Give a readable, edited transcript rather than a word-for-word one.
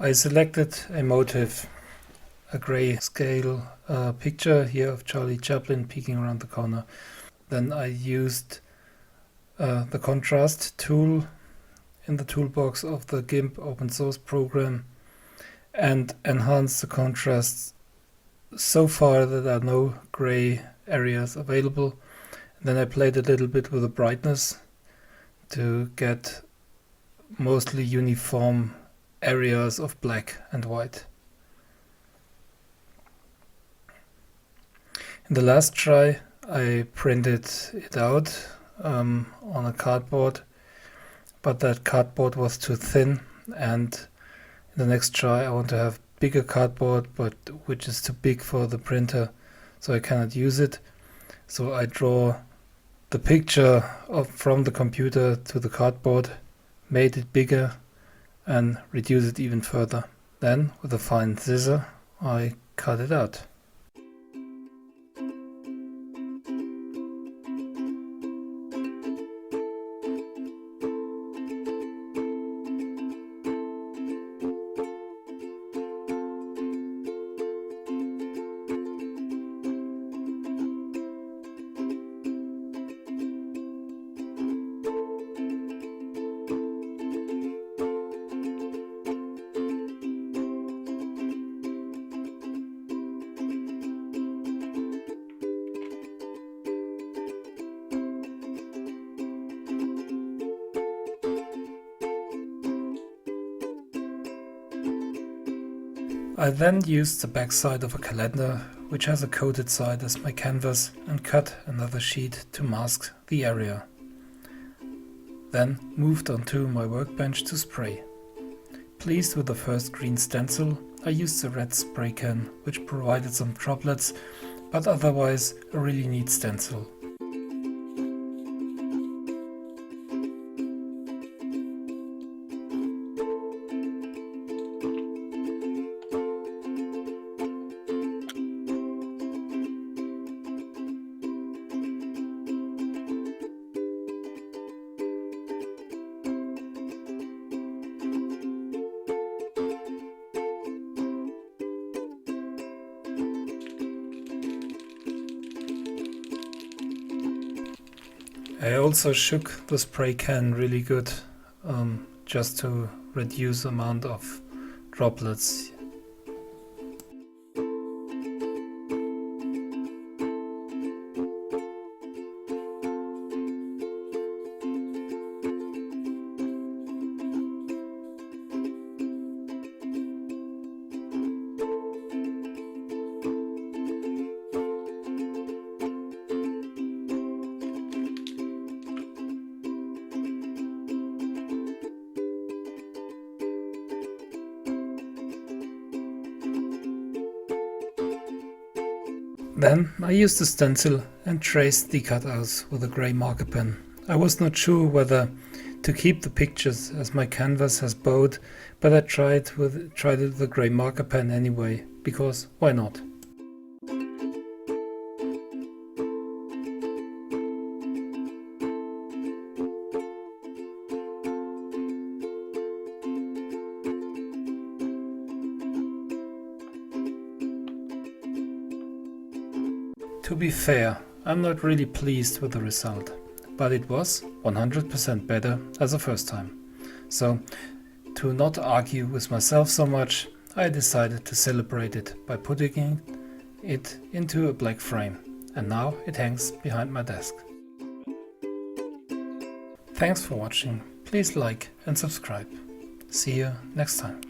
I selected a motif, a grayscale picture here of Charlie Chaplin peeking around the corner. Then I used the contrast tool in the toolbox of the GIMP open source program and enhanced the contrast so far that there are no gray areas available. And then I played a little bit with the brightness to get mostly uniform areas of black and white. In the last try I printed it out on a cardboard, but that cardboard was too thin, and in the next try I want to have bigger cardboard, but which is too big for the printer, so I cannot use it. So I draw the picture from the computer to the cardboard, made it bigger and reduce it even further. Then with a fine scissor I cut it out. I then used the back side of a calendar, which has a coated side as my canvas, and cut another sheet to mask the area. Then moved onto my workbench to spray. Pleased with the first green stencil, I used the red spray can, which provided some droplets, but otherwise a really neat stencil. I also shook the spray can really good, just to reduce the amount of droplets. Then I used the stencil and traced the cutouts with a grey marker pen. I was not sure whether to keep the pictures as my canvas has bowed, but I tried it with the grey marker pen anyway, because why not? To be fair, I'm not really pleased with the result, but it was 100% better as the first time. So, to not argue with myself so much, I decided to celebrate it by putting it into a black frame, and now it hangs behind my desk. Thanks for watching, please like and subscribe. See you next time.